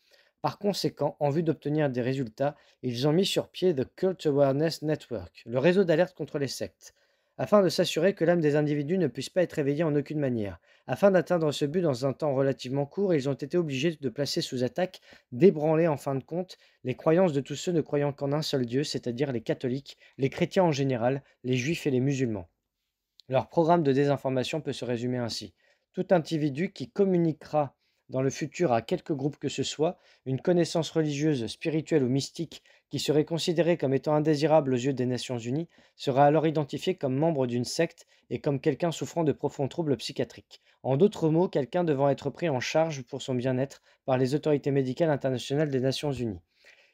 Par conséquent, en vue d'obtenir des résultats, ils ont mis sur pied The Cult Awareness Network, le réseau d'alerte contre les sectes, afin de s'assurer que l'âme des individus ne puisse pas être éveillée en aucune manière. Afin d'atteindre ce but dans un temps relativement court, ils ont été obligés de placer sous attaque, d'ébranler en fin de compte, les croyances de tous ceux ne croyant qu'en un seul Dieu, c'est-à-dire les catholiques, les chrétiens en général, les juifs et les musulmans. Leur programme de désinformation peut se résumer ainsi. Tout individu qui communiquera dans le futur à quelque groupe que ce soit une connaissance religieuse, spirituelle ou mystique qui serait considérée comme étant indésirable aux yeux des Nations Unies sera alors identifié comme membre d'une secte et comme quelqu'un souffrant de profonds troubles psychiatriques. En d'autres mots, quelqu'un devant être pris en charge pour son bien-être par les autorités médicales internationales des Nations Unies.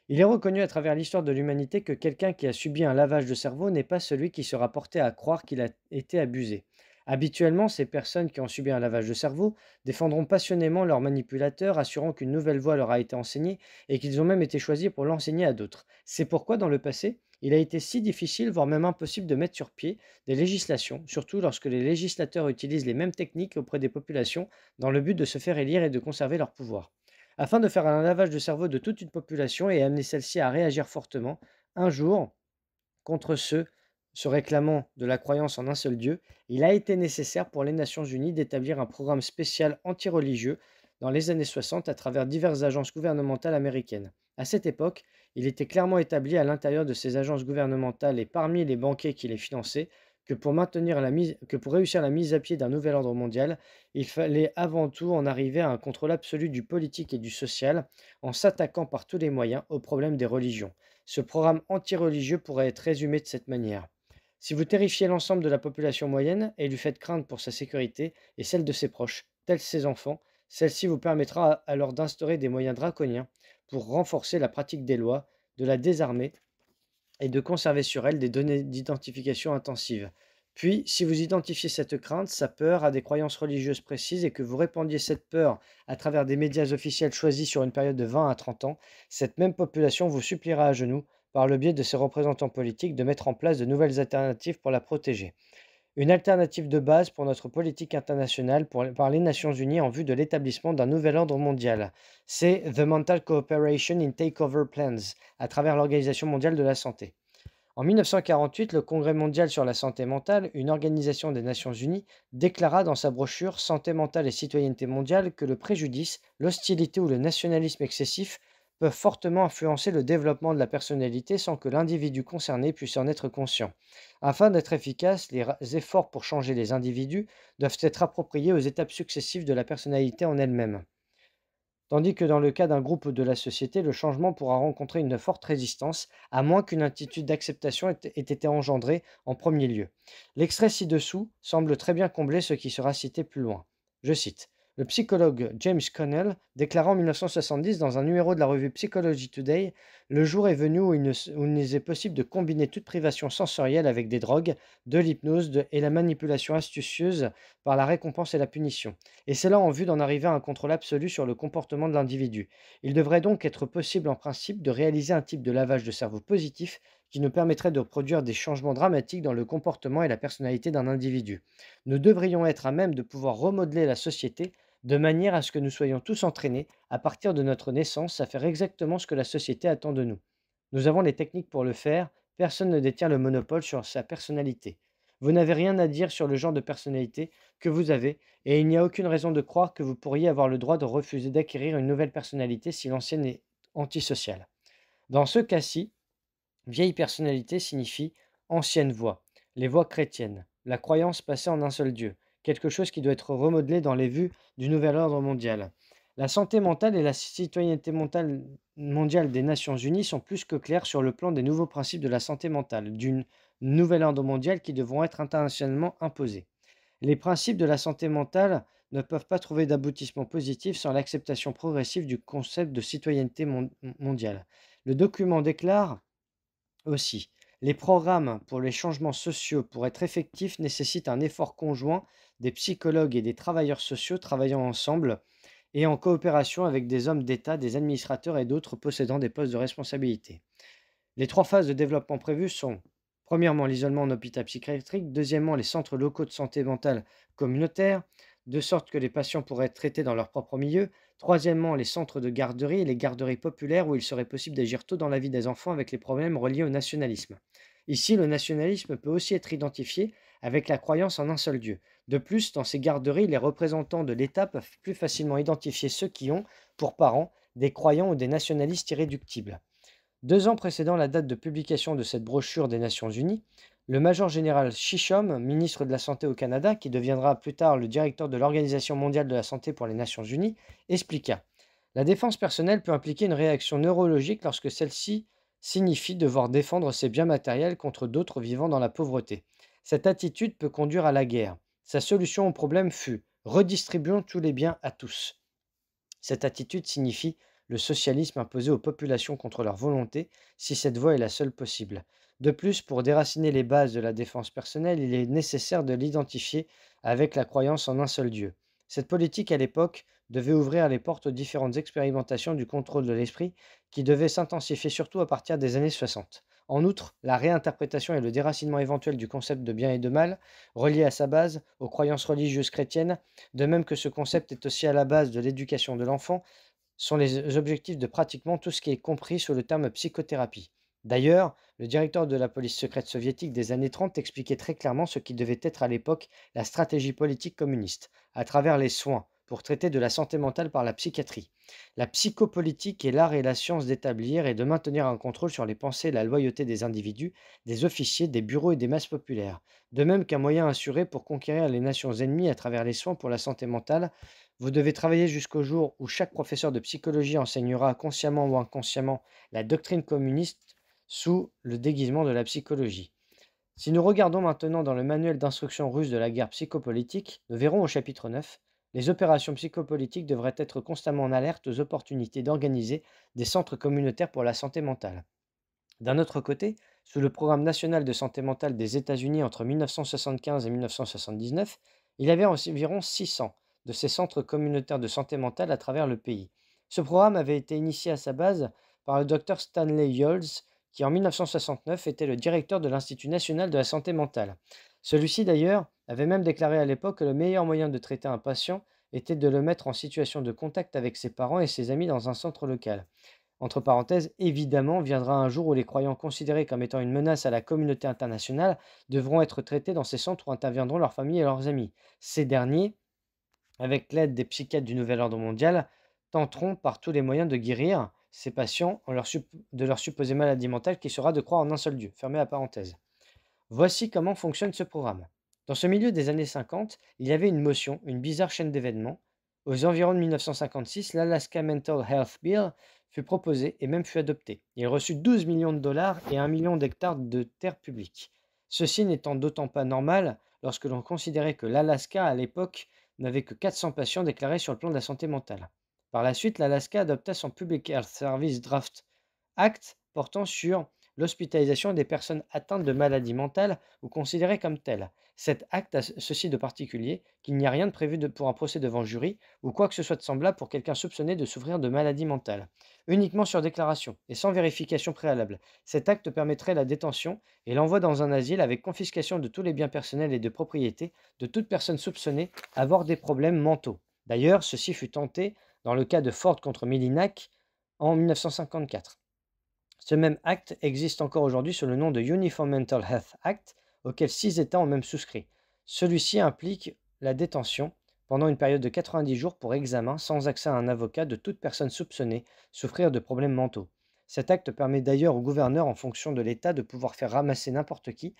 Il est reconnu à travers l'histoire de l'humanité que quelqu'un qui a subi un lavage de cerveau n'est pas celui qui sera porté à croire qu'il a été abusé. Habituellement, ces personnes qui ont subi un lavage de cerveau défendront passionnément leur manipulateur, assurant qu'une nouvelle voie leur a été enseignée et qu'ils ont même été choisis pour l'enseigner à d'autres. C'est pourquoi, dans le passé, il a été si difficile, voire même impossible, de mettre sur pied des législations, surtout lorsque les législateurs utilisent les mêmes techniques auprès des populations dans le but de se faire élire et de conserver leur pouvoir. Afin de faire un lavage de cerveau de toute une population et amener celle-ci à réagir fortement, un jour, contre ceux se réclamant de la croyance en un seul Dieu, il a été nécessaire pour les Nations Unies d'établir un programme spécial anti-religieux dans les années 60 à travers diverses agences gouvernementales américaines. À cette époque, il était clairement établi à l'intérieur de ces agences gouvernementales et parmi les banquiers qui les finançaient que pour réussir la mise à pied d'un nouvel ordre mondial, il fallait avant tout en arriver à un contrôle absolu du politique et du social, en s'attaquant par tous les moyens au problème des religions. Ce programme anti-religieux pourrait être résumé de cette manière. Si vous terrifiez l'ensemble de la population moyenne et lui faites craindre pour sa sécurité et celle de ses proches, tels ses enfants, celle-ci vous permettra alors d'instaurer des moyens draconiens pour renforcer la pratique des lois, de la désarmer et de conserver sur elle des données d'identification intensive. Puis, si vous identifiez cette crainte, sa peur à des croyances religieuses précises et que vous répandiez cette peur à travers des médias officiels choisis sur une période de 20 à 30 ans, cette même population vous suppliera à genoux, par le biais de ses représentants politiques, de mettre en place de nouvelles alternatives pour la protéger. Une alternative de base pour notre politique internationale par les Nations Unies en vue de l'établissement d'un nouvel ordre mondial. C'est The Mental Cooperation in Takeover Plans, à travers l'Organisation mondiale de la santé. En 1948, le Congrès mondial sur la santé mentale, une organisation des Nations unies, déclara dans sa brochure Santé mentale et citoyenneté mondiale que le préjudice, l'hostilité ou le nationalisme excessif peuvent fortement influencer le développement de la personnalité sans que l'individu concerné puisse en être conscient. Afin d'être efficaces, les efforts pour changer les individus doivent être appropriés aux étapes successives de la personnalité en elle-même. Tandis que dans le cas d'un groupe ou de la société, le changement pourra rencontrer une forte résistance, à moins qu'une attitude d'acceptation ait été engendrée en premier lieu. L'extrait ci-dessous semble très bien combler ce qui sera cité plus loin. Je cite. Le psychologue James Connell déclara en 1970 dans un numéro de la revue Psychology Today: le jour est venu où il nous est possible de combiner toute privation sensorielle avec des drogues, de l'hypnose et la manipulation astucieuse par la récompense et la punition, et cela en vue d'en arriver à un contrôle absolu sur le comportement de l'individu. Il devrait donc être possible en principe de réaliser un type de lavage de cerveau positif qui nous permettrait de produire des changements dramatiques dans le comportement et la personnalité d'un individu. Nous devrions être à même de pouvoir remodeler la société de manière à ce que nous soyons tous entraînés, à partir de notre naissance, à faire exactement ce que la société attend de nous. Nous avons les techniques pour le faire, personne ne détient le monopole sur sa personnalité. Vous n'avez rien à dire sur le genre de personnalité que vous avez, et il n'y a aucune raison de croire que vous pourriez avoir le droit de refuser d'acquérir une nouvelle personnalité si l'ancienne est antisociale. Dans ce cas-ci, vieille personnalité signifie ancienne voie, les voies chrétiennes, la croyance passée en un seul Dieu, quelque chose qui doit être remodelé dans les vues du nouvel ordre mondial. La santé mentale et la citoyenneté mondiale des Nations Unies sont plus que claires sur le plan des nouveaux principes de la santé mentale, d'une nouvelle ordre mondial qui devront être internationalement imposés. Les principes de la santé mentale ne peuvent pas trouver d'aboutissement positif sans l'acceptation progressive du concept de citoyenneté mondiale. Le document déclare aussi, les programmes pour les changements sociaux pour être effectifs nécessitent un effort conjoint des psychologues et des travailleurs sociaux travaillant ensemble et en coopération avec des hommes d'État, des administrateurs et d'autres possédant des postes de responsabilité. Les trois phases de développement prévues sont: premièrement, l'isolement en hôpital psychiatrique; deuxièmement, les centres locaux de santé mentale communautaires, de sorte que les patients pourraient être traités dans leur propre milieu; troisièmement, les centres de garderie et les garderies populaires où il serait possible d'agir tôt dans la vie des enfants avec les problèmes reliés au nationalisme. Ici, le nationalisme peut aussi être identifié avec la croyance en un seul Dieu. De plus, dans ces garderies, les représentants de l'État peuvent plus facilement identifier ceux qui ont, pour parents, des croyants ou des nationalistes irréductibles. 2 ans précédant la date de publication de cette brochure des Nations Unies, le major général Shishom, ministre de la Santé au Canada, qui deviendra plus tard le directeur de l'Organisation mondiale de la santé pour les Nations unies, expliqua: la défense personnelle peut impliquer une réaction neurologique lorsque celle-ci signifie devoir défendre ses biens matériels contre d'autres vivant dans la pauvreté. Cette attitude peut conduire à la guerre. Sa solution au problème fut: redistribuons tous les biens à tous. Cette attitude signifie le socialisme imposé aux populations contre leur volonté, si cette voie est la seule possible. De plus, pour déraciner les bases de la défense personnelle, il est nécessaire de l'identifier avec la croyance en un seul Dieu. Cette politique, à l'époque, devait ouvrir les portes aux différentes expérimentations du contrôle de l'esprit, qui devaient s'intensifier surtout à partir des années 60. En outre, la réinterprétation et le déracinement éventuel du concept de bien et de mal, relié à sa base, aux croyances religieuses chrétiennes, de même que ce concept est aussi à la base de l'éducation de l'enfant, sont les objectifs de pratiquement tout ce qui est compris sous le terme psychothérapie. D'ailleurs, le directeur de la police secrète soviétique des années 30 expliquait très clairement ce qui devait être à l'époque la stratégie politique communiste, à travers les soins, pour traiter de la santé mentale par la psychiatrie. La psychopolitique est l'art et la science d'établir et de maintenir un contrôle sur les pensées et la loyauté des individus, des officiers, des bureaux et des masses populaires. De même qu'un moyen assuré pour conquérir les nations ennemies à travers les soins pour la santé mentale, vous devez travailler jusqu'au jour où chaque professeur de psychologie enseignera consciemment ou inconsciemment la doctrine communiste sous le déguisement de la psychologie. Si nous regardons maintenant dans le manuel d'instruction russe de la guerre psychopolitique, nous verrons au chapitre 9, les opérations psychopolitiques devraient être constamment en alerte aux opportunités d'organiser des centres communautaires pour la santé mentale. D'un autre côté, sous le Programme national de santé mentale des États-Unis entre 1975 et 1979, il y avait environ 600 de ces centres communautaires de santé mentale à travers le pays. Ce programme avait été initié à sa base par le docteur Stanley Yoles, qui en 1969 était le directeur de l'Institut national de la santé mentale. Celui-ci d'ailleurs avait même déclaré à l'époque que le meilleur moyen de traiter un patient était de le mettre en situation de contact avec ses parents et ses amis dans un centre local. Entre parenthèses, évidemment, viendra un jour où les croyants considérés comme étant une menace à la communauté internationale devront être traités dans ces centres où interviendront leurs familles et leurs amis. Ces derniers, avec l'aide des psychiatres du Nouvel Ordre mondial, tenteront par tous les moyens de guérir ces patients de leur supposée maladie mentale qui sera de croire en un seul Dieu. Fermez la parenthèse. Voici comment fonctionne ce programme. Dans ce milieu des années 50, il y avait une motion, une bizarre chaîne d'événements. Aux environs de 1956, l'Alaska Mental Health Bill fut proposé et même fut adopté. Il reçut 12 millions de dollars et 1 million d'hectares de terres publiques. Ceci n'étant d'autant pas normal lorsque l'on considérait que l'Alaska, à l'époque, n'avait que 400 patients déclarés sur le plan de la santé mentale. Par la suite, l'Alaska adopta son Public Health Service Draft Act portant sur l'hospitalisation des personnes atteintes de maladies mentales ou considérées comme telles. Cet acte a ceci de particulier qu'il n'y a rien de prévu pour un procès devant jury ou quoi que ce soit de semblable pour quelqu'un soupçonné de souffrir de maladies mentales. Uniquement sur déclaration et sans vérification préalable. Cet acte permettrait la détention et l'envoi dans un asile avec confiscation de tous les biens personnels et de propriété de toute personne soupçonnée d'avoir des problèmes mentaux. D'ailleurs, ceci fut tenté dans le cas de Ford contre Millinac en 1954. Ce même acte existe encore aujourd'hui sous le nom de Uniform Mental Health Act, auquel 6 États ont même souscrit. Celui-ci implique la détention pendant une période de 90 jours pour examen sans accès à un avocat de toute personne soupçonnée souffrir de problèmes mentaux. Cet acte permet d'ailleurs au gouverneur, en fonction de l'État, de pouvoir faire ramasser n'importe qui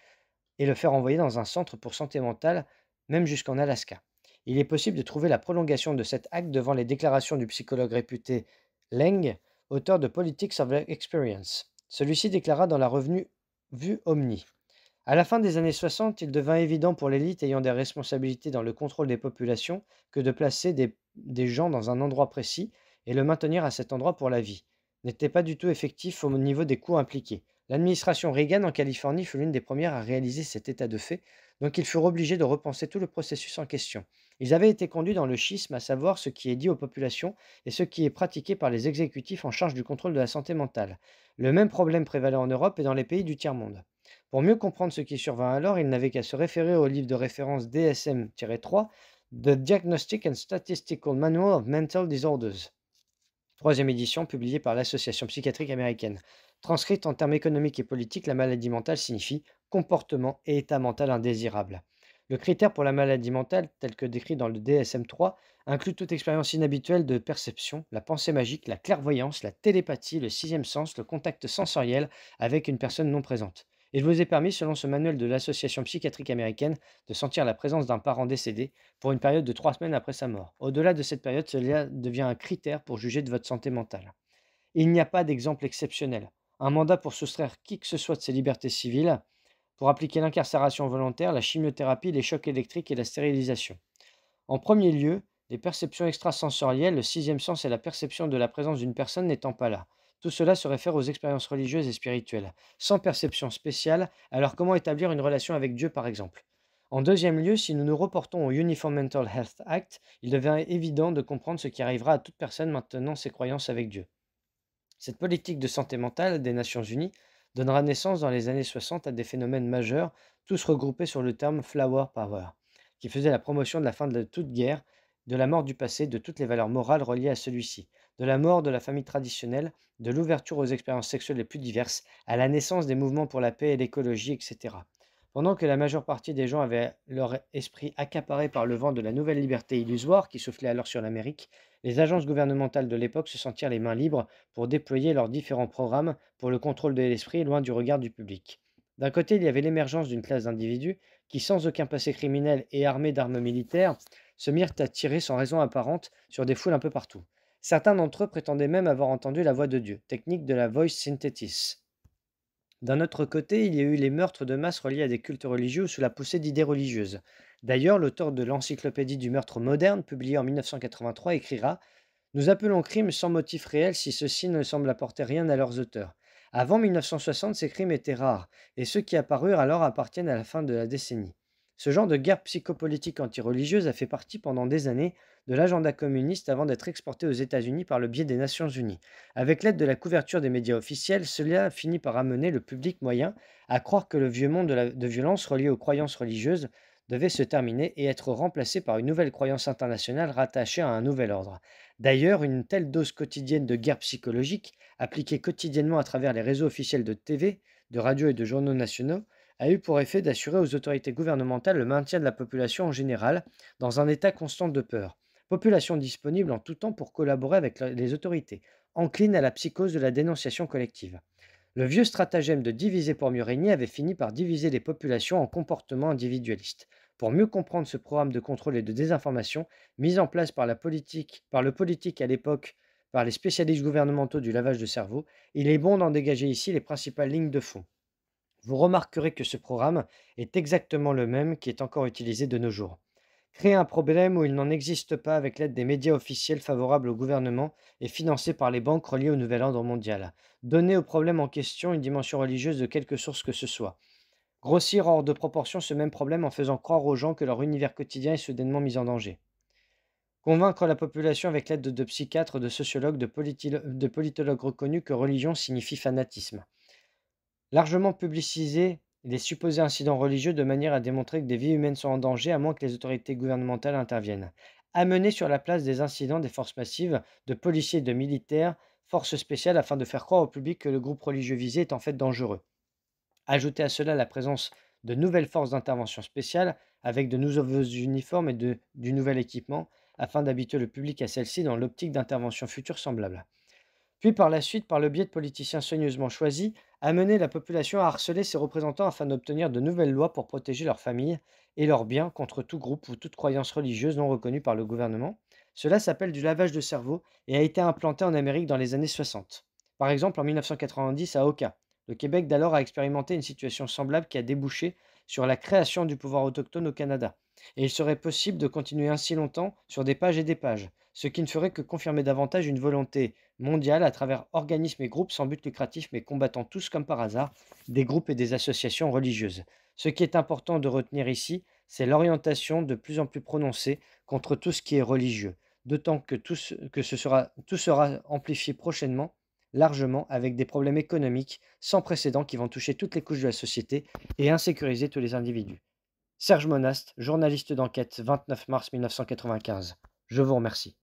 et le faire envoyer dans un centre pour santé mentale, même jusqu'en Alaska. Il est possible de trouver la prolongation de cet acte devant les déclarations du psychologue réputé Leng, auteur de Politics of Experience. Celui-ci déclara dans la revue Vue Omni. À la fin des années 60, il devint évident pour l'élite ayant des responsabilités dans le contrôle des populations que de placer des gens dans un endroit précis et le maintenir à cet endroit pour la vie n'était pas du tout effectif au niveau des coûts impliqués. L'administration Reagan en Californie fut l'une des premières à réaliser cet état de fait, donc ils furent obligés de repenser tout le processus en question. Ils avaient été conduits dans le schisme, à savoir ce qui est dit aux populations et ce qui est pratiqué par les exécutifs en charge du contrôle de la santé mentale. Le même problème prévalait en Europe et dans les pays du tiers-monde. Pour mieux comprendre ce qui survint alors, il n'avait qu'à se référer au livre de référence DSM-3, The Diagnostic and Statistical Manual of Mental Disorders. Troisième édition publiée par l'Association psychiatrique américaine. Transcrite en termes économiques et politiques, la maladie mentale signifie comportement et état mental indésirable. Le critère pour la maladie mentale, tel que décrit dans le DSM-3, inclut toute expérience inhabituelle de perception, la pensée magique, la clairvoyance, la télépathie, le sixième sens, le contact sensoriel avec une personne non présente. Il vous est permis, selon ce manuel de l'Association psychiatrique américaine, de sentir la présence d'un parent décédé pour une période de 3 semaines après sa mort. Au-delà de cette période, cela devient un critère pour juger de votre santé mentale. Il n'y a pas d'exemple exceptionnel. Un mandat pour soustraire qui que ce soit de ses libertés civiles, pour appliquer l'incarcération volontaire, la chimiothérapie, les chocs électriques et la stérilisation. En premier lieu, les perceptions extrasensorielles, le sixième sens et la perception de la présence d'une personne n'étant pas là. Tout cela se réfère aux expériences religieuses et spirituelles. Sans perception spéciale, alors comment établir une relation avec Dieu par exemple? En deuxième lieu, si nous nous reportons au Uniform Mental Health Act, il devient évident de comprendre ce qui arrivera à toute personne maintenant ses croyances avec Dieu. Cette politique de santé mentale des Nations Unies donnera naissance dans les années 60 à des phénomènes majeurs, tous regroupés sur le terme Flower Power, qui faisait la promotion de la fin de toute guerre, de la mort du passé, de toutes les valeurs morales reliées à celui-ci, de la mort de la famille traditionnelle, de l'ouverture aux expériences sexuelles les plus diverses, à la naissance des mouvements pour la paix et l'écologie, etc. Pendant que la majeure partie des gens avaient leur esprit accaparé par le vent de la nouvelle liberté illusoire qui soufflait alors sur l'Amérique, les agences gouvernementales de l'époque se sentirent les mains libres pour déployer leurs différents programmes pour le contrôle de l'esprit loin du regard du public. D'un côté, il y avait l'émergence d'une classe d'individus qui, sans aucun passé criminel et armés d'armes militaires, se mirent à tirer sans raison apparente sur des foules un peu partout. Certains d'entre eux prétendaient même avoir entendu la voix de Dieu, technique de la voice synthesis. D'un autre côté, il y a eu les meurtres de masse reliés à des cultes religieux ou sous la poussée d'idées religieuses. D'ailleurs, l'auteur de l'Encyclopédie du meurtre moderne, publiée en 1983, écrira: nous appelons crimes sans motif réel si ceux-ci ne semblent apporter rien à leurs auteurs. Avant 1960, ces crimes étaient rares, et ceux qui apparurent alors appartiennent à la fin de la décennie. Ce genre de guerre psychopolitique anti-religieuse a fait partie pendant des années de l'agenda communiste avant d'être exporté aux États-Unis par le biais des Nations Unies. Avec l'aide de la couverture des médias officiels, cela finit par amener le public moyen à croire que le vieux monde de violence relié aux croyances religieuses devait se terminer et être remplacé par une nouvelle croyance internationale rattachée à un nouvel ordre. D'ailleurs, une telle dose quotidienne de guerre psychologique, appliquée quotidiennement à travers les réseaux officiels de TV, de radio et de journaux nationaux, a eu pour effet d'assurer aux autorités gouvernementales le maintien de la population en général dans un état constant de peur. Population disponible en tout temps pour collaborer avec les autorités, encline à la psychose de la dénonciation collective. Le vieux stratagème de diviser pour mieux régner avait fini par diviser les populations en comportements individualistes. Pour mieux comprendre ce programme de contrôle et de désinformation mis en place par le politique à l'époque, par les spécialistes gouvernementaux du lavage de cerveau, il est bon d'en dégager ici les principales lignes de fond. Vous remarquerez que ce programme est exactement le même qui est encore utilisé de nos jours. Créer un problème où il n'en existe pas avec l'aide des médias officiels favorables au gouvernement et financés par les banques reliées au nouvel ordre mondial. Donner au problème en question une dimension religieuse de quelque source que ce soit. Grossir hors de proportion ce même problème en faisant croire aux gens que leur univers quotidien est soudainement mis en danger. Convaincre la population avec l'aide de psychiatres, de sociologues, de politologues reconnus que religion signifie fanatisme. Largement publiciser les supposés incidents religieux de manière à démontrer que des vies humaines sont en danger à moins que les autorités gouvernementales interviennent. Amener sur la place des incidents des forces massives, de policiers et de militaires, forces spéciales afin de faire croire au public que le groupe religieux visé est en fait dangereux. Ajouter à cela la présence de nouvelles forces d'intervention spéciales avec de nouveaux uniformes et du nouvel équipement afin d'habituer le public à celle-ci dans l'optique d'interventions futures semblables. Puis par la suite, par le biais de politiciens soigneusement choisis, amener la population à harceler ses représentants afin d'obtenir de nouvelles lois pour protéger leurs familles et leurs biens contre tout groupe ou toute croyance religieuse non reconnue par le gouvernement. Cela s'appelle du lavage de cerveau et a été implanté en Amérique dans les années 60. Par exemple, en 1990 à Oka, le Québec d'alors a expérimenté une situation semblable qui a débouché sur la création du pouvoir autochtone au Canada. Et il serait possible de continuer ainsi longtemps sur des pages et des pages, ce qui ne ferait que confirmer davantage une volonté mondiale à travers organismes et groupes sans but lucratif mais combattant tous comme par hasard des groupes et des associations religieuses. Ce qui est important de retenir ici, c'est l'orientation de plus en plus prononcée contre tout ce qui est religieux, d'autant que tout sera amplifié prochainement, largement, avec des problèmes économiques sans précédent qui vont toucher toutes les couches de la société et insécuriser tous les individus. Serge Monast, journaliste d'enquête, 29 mars 1995. Je vous remercie.